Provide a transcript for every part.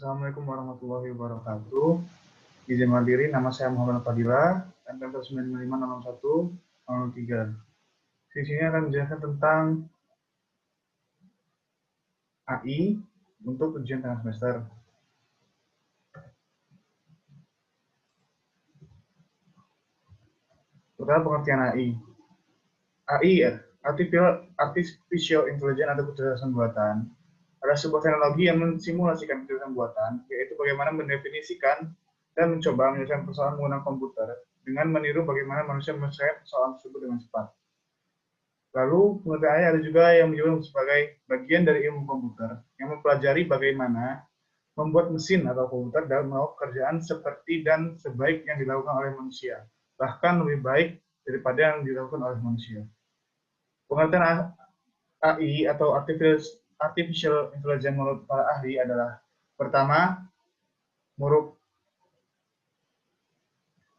Assalamualaikum warahmatullahi wabarakatuh. Izin mandiri, nama saya Muhammad Fadila, NPM 9550103. Di sini akan menjelaskan tentang AI untuk ujian tengah semester. Pertama, pengertian AI. AI, Artificial Intelligence atau kecerdasan buatan, adalah sebuah teknologi yang mensimulasikan kecerdasan buatan, yaitu bagaimana mendefinisikan dan mencoba menyelesaikan persoalan menggunakan komputer dengan meniru bagaimana manusia menyelesaikan persoalan tersebut dengan cepat. Lalu, pengertian AI ada juga yang menyebut sebagai bagian dari ilmu komputer yang mempelajari bagaimana membuat mesin atau komputer dalam melakukan pekerjaan seperti dan sebaik yang dilakukan oleh manusia, bahkan lebih baik daripada yang dilakukan oleh manusia. Pengertian AI atau Artificial Intelligence menurut para ahli adalah pertama,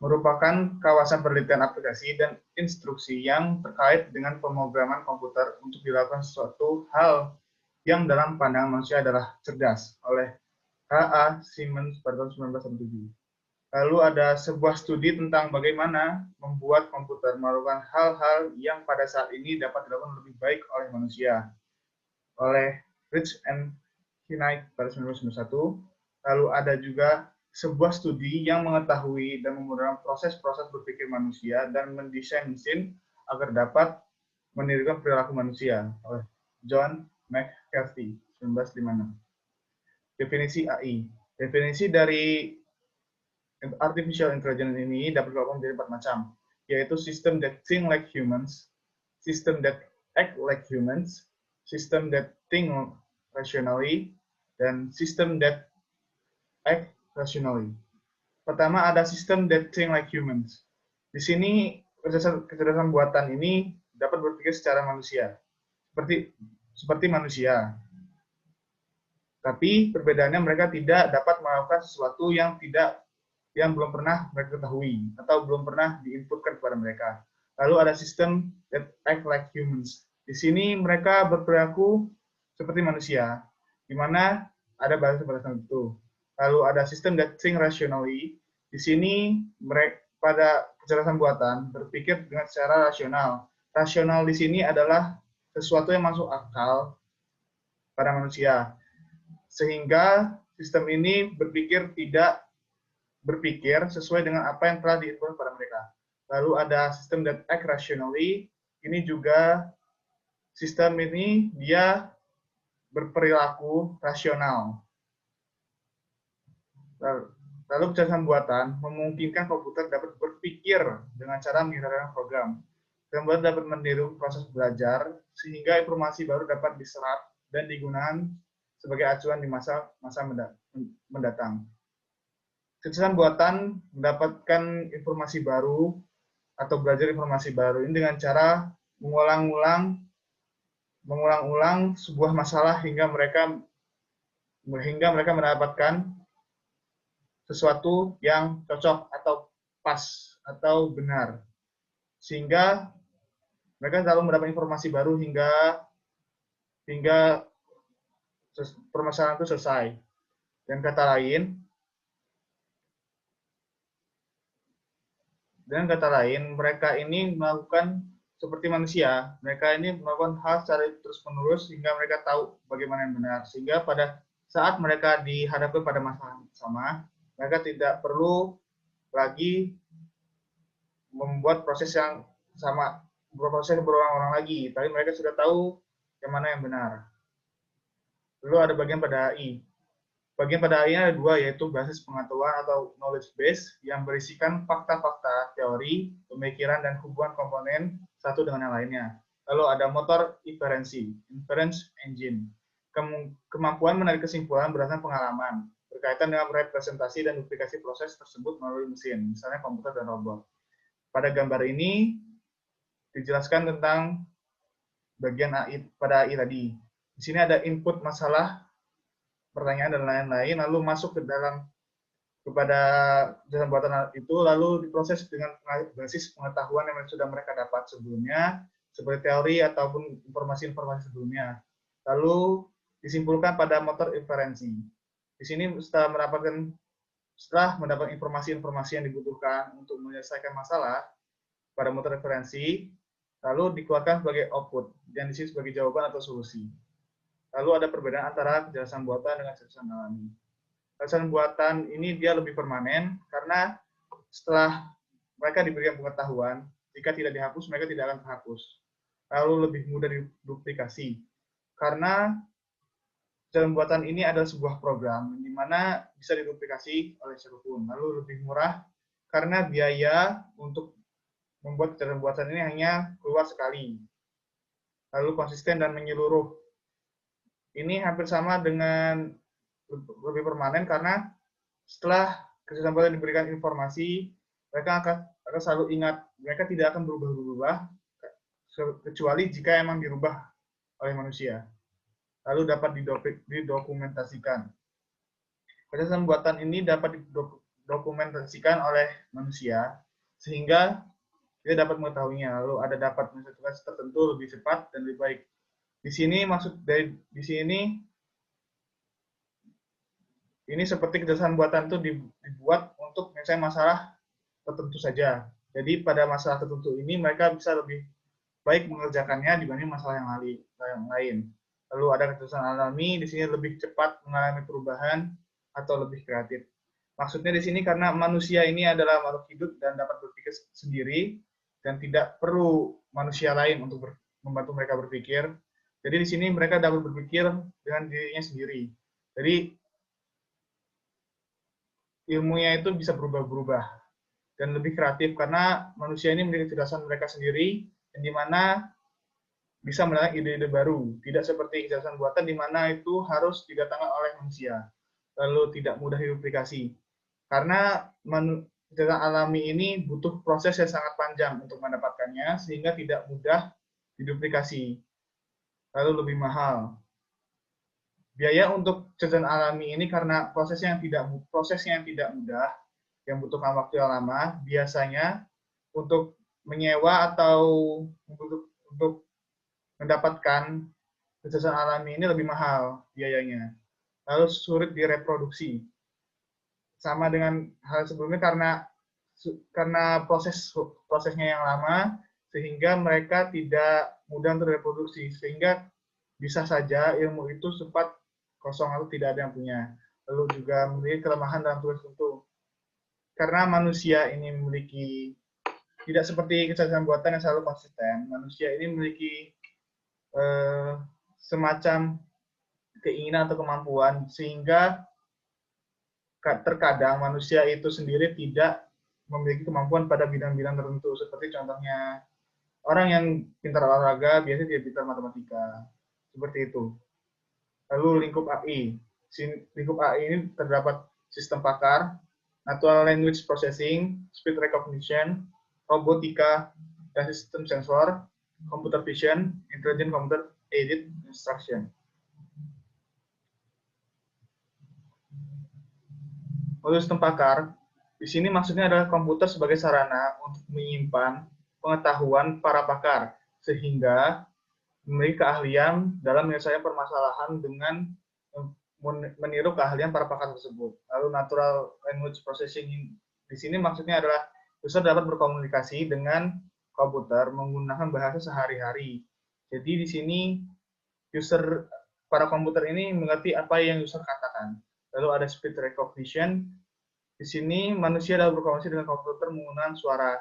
merupakan kawasan penelitian aplikasi dan instruksi yang terkait dengan pemrograman komputer untuk dilakukan sesuatu hal yang dalam pandangan manusia adalah cerdas oleh H.A. Simmons pada tahun 1917. Lalu ada sebuah studi tentang bagaimana membuat komputer melakukan hal-hal yang pada saat ini dapat dilakukan lebih baik oleh manusia oleh Rich and Knight pada 1991. Lalu ada juga sebuah studi yang mengetahui dan memudahkan proses-proses berpikir manusia dan mendesain mesin agar dapat menirukan perilaku manusia oleh John McCarthy 1956. Definisi AI. Definisi dari artificial intelligence ini dapat dikelompokkan menjadi 4 macam, yaitu system that think like humans, system that act like humans, system that think rationally, dan system that act rationally. Pertama ada system that think like humans. Di sini kecerdasan buatan ini dapat berpikir secara manusia, seperti manusia. Tapi perbedaannya mereka tidak dapat melakukan sesuatu yang belum pernah mereka ketahui atau belum pernah diinputkan kepada mereka. Lalu ada sistem that act like humans. Di sini mereka berperilaku seperti manusia, di mana ada batasan tertentu. Lalu ada sistem that think rationally. Di sini mereka pada kecerdasan buatan berpikir dengan secara rasional. Rasional di sini adalah sesuatu yang masuk akal pada manusia, sehingga sistem ini tidak berpikir sesuai dengan apa yang telah diinput pada mereka. Lalu ada sistem that act rationally. Ini juga sistem ini dia berperilaku rasional. Lalu kecerdasan buatan memungkinkan komputer dapat berpikir dengan cara menginterapkan program. Komputer dapat meniru proses belajar sehingga informasi baru dapat diserap dan digunakan sebagai acuan di masa mendatang. Kecerdasan buatan mendapatkan informasi baru atau belajar informasi baru ini dengan cara mengulang-ulang sebuah masalah hingga mereka mendapatkan sesuatu yang cocok atau pas atau benar, sehingga mereka selalu mendapat informasi baru hingga permasalahan itu selesai. Dengan kata lain, mereka ini melakukan seperti manusia. Mereka ini melakukan hal secara terus-menerus sehingga mereka tahu bagaimana yang benar. Sehingga pada saat mereka dihadapkan pada masalah sama, mereka tidak perlu lagi membuat proses yang sama, proses berulang-ulang lagi. Tapi mereka sudah tahu yang mana yang benar. Lalu ada bagian pada AI. Bagian pada AI ada dua, yaitu basis pengetahuan atau knowledge base yang berisikan fakta-fakta, teori, pemikiran, dan hubungan komponen satu dengan yang lainnya. Lalu ada motor inferensi, inference engine, kemampuan menarik kesimpulan berdasarkan pengalaman, berkaitan dengan representasi dan duplikasi proses tersebut melalui mesin, misalnya komputer dan robot. Pada gambar ini dijelaskan tentang bagian AI pada AI tadi. Di sini ada input masalah, pertanyaan dan lain-lain, lalu masuk kepada kecerdasan buatan itu, lalu diproses dengan basis pengetahuan yang sudah mereka dapat sebelumnya, seperti teori ataupun informasi-informasi sebelumnya. Lalu disimpulkan pada motor inferensi. Di sini setelah mendapat informasi-informasi yang dibutuhkan untuk menyelesaikan masalah pada motor referensi, lalu dikeluarkan sebagai output, yang di sini sebagai jawaban atau solusi. Lalu ada perbedaan antara kejelasan buatan dengan kejelasan alami. Kejelasan buatan ini dia lebih permanen, karena setelah mereka diberikan pengetahuan, jika tidak dihapus, mereka tidak akan terhapus. Lalu lebih mudah diduplikasi. Karena kejelasan buatan ini adalah sebuah program di mana bisa diduplikasi oleh siapapun. Lalu lebih murah karena biaya untuk membuat kejelasan buatan ini hanya keluar sekali. Lalu konsisten dan menyeluruh. Ini hampir sama dengan lebih permanen karena setelah kejelasan buatan diberikan informasi, mereka akan selalu ingat. Mereka tidak akan berubah-ubah kecuali jika emang dirubah oleh manusia. Lalu dapat didokumentasikan. Kejelasan buatan ini dapat didokumentasikan oleh manusia sehingga dia dapat mengetahuinya. Lalu ada dapat menentukan tertentu lebih cepat dan lebih baik. Di sini maksud dari di sini ini seperti kejelasan buatan itu dibuat untuk menyelesaikan masalah tertentu saja. Jadi pada masalah tertentu ini mereka bisa lebih baik mengerjakannya dibanding masalah yang lain. Lalu ada kejelasan alami, di sini lebih cepat mengalami perubahan atau lebih kreatif. Maksudnya di sini karena manusia ini adalah makhluk hidup dan dapat berpikir sendiri dan tidak perlu manusia lain untuk membantu mereka berpikir. Jadi di sini mereka dapat berpikir dengan dirinya sendiri. Jadi ilmunya itu bisa berubah-berubah dan lebih kreatif karena manusia ini memiliki kecerdasan mereka sendiri, yang dimana bisa mendatangkan ide-ide baru, tidak seperti kejelasan buatan di mana itu harus didatangkan oleh manusia, lalu tidak mudah diduplikasi. Karena kejelasan alami ini butuh proses yang sangat panjang untuk mendapatkannya, sehingga tidak mudah diduplikasi, lalu lebih mahal. Biaya untuk kejelasan alami ini karena prosesnya yang tidak mudah, yang membutuhkan waktu yang lama, biasanya untuk menyewa atau untuk mendapatkan kejelasan alami ini lebih mahal biayanya. Lalu sulit direproduksi. Sama dengan hal sebelumnya karena prosesnya yang lama sehingga mereka tidak mudah untuk direproduksi, sehingga bisa saja ilmu itu sempat kosong atau tidak ada yang punya. Lalu juga memiliki kelemahan dalam tugas tertentu. Karena manusia ini memiliki tidak seperti kejelasan buatan yang selalu konsisten. Manusia ini memiliki semacam keinginan atau kemampuan sehingga terkadang manusia itu sendiri tidak memiliki kemampuan pada bidang-bidang tertentu, seperti contohnya orang yang pintar olahraga biasanya tidak pintar matematika, seperti itu. Lalu lingkup AI. Lingkup AI ini terdapat sistem pakar, natural language processing, speech recognition, robotika, dan sistem sensor, computer vision, intelligent computer aided instruction. Untuk sistem pakar, di sini maksudnya adalah komputer sebagai sarana untuk menyimpan pengetahuan para pakar, sehingga memiliki keahlian dalam menyelesaikan permasalahan dengan meniru keahlian para pakar tersebut. Lalu natural language processing di sini maksudnya adalah user dapat berkomunikasi dengan komputer menggunakan bahasa sehari-hari. Jadi di sini para komputer ini mengerti apa yang user katakan. Lalu ada speech recognition. Di sini manusia dapat berkomunikasi dengan komputer menggunakan suara.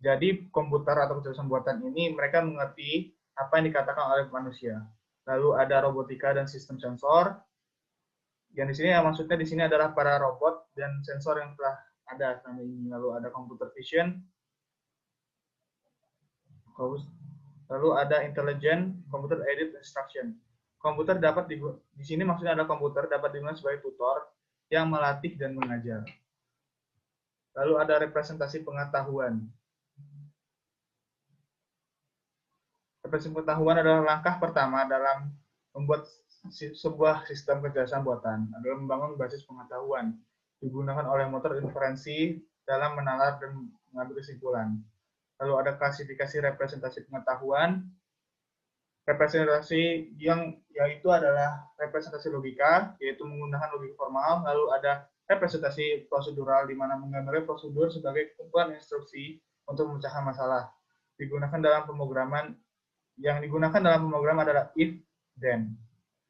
Jadi komputer atau kejelasan buatan ini mereka mengerti apa yang dikatakan oleh manusia. Lalu ada robotika dan sistem sensor. Yang di sini maksudnya di sini adalah para robot dan sensor yang telah ada selama ini. Lalu ada computer vision. Lalu ada intelligent computer aided instruction. Komputer dapat di sini maksudnya ada komputer dapat digunakan sebagai tutor yang melatih dan mengajar. Lalu ada representasi pengetahuan. Representasi pengetahuan adalah langkah pertama dalam membuat sebuah sistem kejelasan buatan, adalah membangun basis pengetahuan digunakan oleh motor inferensi dalam menalar dan mengambil kesimpulan. Lalu ada klasifikasi representasi pengetahuan. Representasi yang yaitu adalah representasi logika, yaitu menggunakan logika formal. Lalu ada representasi prosedural, di mana menggambarkan prosedur sebagai kumpulan instruksi untuk memecahkan masalah. Digunakan dalam pemrograman, yang digunakan dalam pemrograman adalah if, then,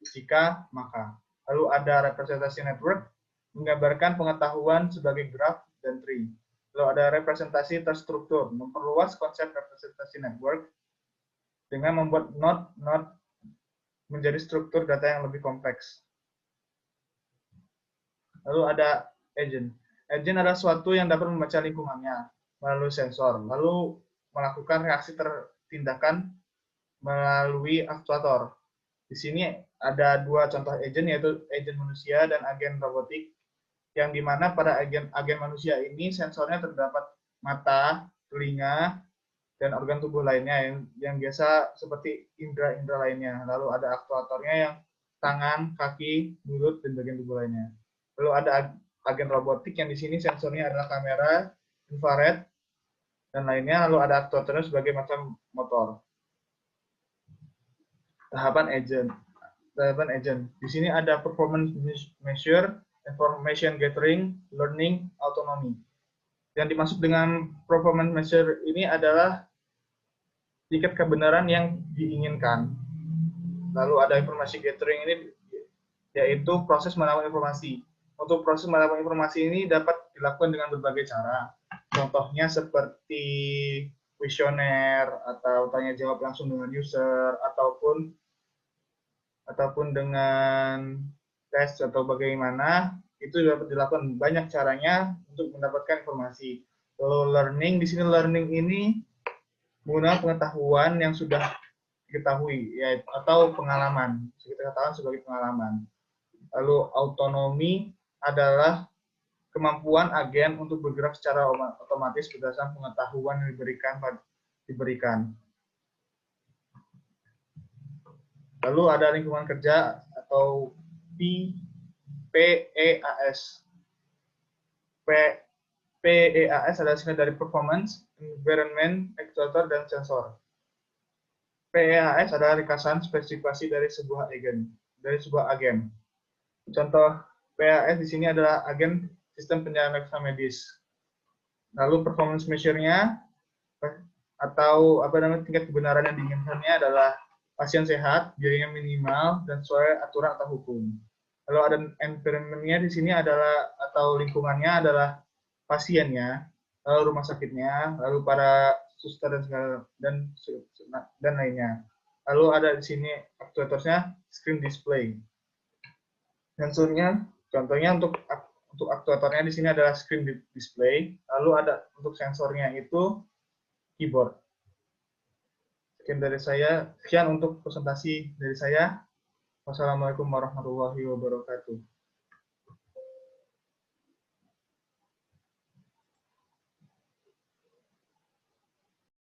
jika, maka. Lalu ada representasi network, menggambarkan pengetahuan sebagai graph dan tree. Lalu ada representasi terstruktur, memperluas konsep representasi network dengan membuat node menjadi struktur data yang lebih kompleks. Lalu ada agent. Agent adalah suatu yang dapat membaca lingkungannya melalui sensor, lalu melakukan reaksi tindakan melalui aktuator. Di sini ada dua contoh agent, yaitu agent manusia dan agen robotik, yang dimana pada agen manusia ini sensornya terdapat mata, telinga, dan organ tubuh lainnya yang biasa seperti indera-indera lainnya. Lalu ada aktuatornya yang tangan, kaki, mulut, dan bagian tubuh lainnya. Lalu ada agen robotik yang di sini sensornya adalah kamera, infrared, dan lainnya. Lalu ada aktuatornya sebagai macam motor. Tahapan agent. Di sini ada performance measure, information gathering, learning, autonomy. Yang dimaksud dengan performance measure ini adalah tingkat kebenaran yang diinginkan. Lalu ada informasi gathering ini, yaitu proses mendapat informasi. Untuk proses mendapat informasi ini dapat dilakukan dengan berbagai cara. Contohnya seperti kuesioner atau tanya jawab langsung dengan user, ataupun dengan tes atau bagaimana, itu dapat dilakukan banyak caranya untuk mendapatkan informasi. Lalu learning, di sini learning ini menggunakan pengetahuan yang sudah diketahui, yaitu atau pengalaman, kita katakan sebagai pengalaman. Lalu autonomi adalah kemampuan agen untuk bergerak secara otomatis berdasarkan pengetahuan yang diberikan. Lalu ada lingkungan kerja atau PEAS. PEAS adalah singkat dari performance, environment, actuator, dan sensor. PEAS adalah ringkasan spesifikasi dari sebuah agen. Contoh PEAS di sini adalah agen sistem penjara medis. Lalu performance measure-nya atau tingkat kebenaran yang diinginkannya adalah pasien sehat, biayanya minimal, dan sesuai aturan atau hukum. Lalu ada environment-nya di sini adalah, atau lingkungannya adalah pasiennya, lalu rumah sakitnya, lalu para suster dan lainnya. Lalu ada di sini aktuatornya screen display. Sensornya, contohnya untuk aktuatornya di sini adalah screen display. Lalu ada untuk sensornya itu keyboard. Sekian untuk presentasi dari saya. Wassalamualaikum warahmatullahi wabarakatuh.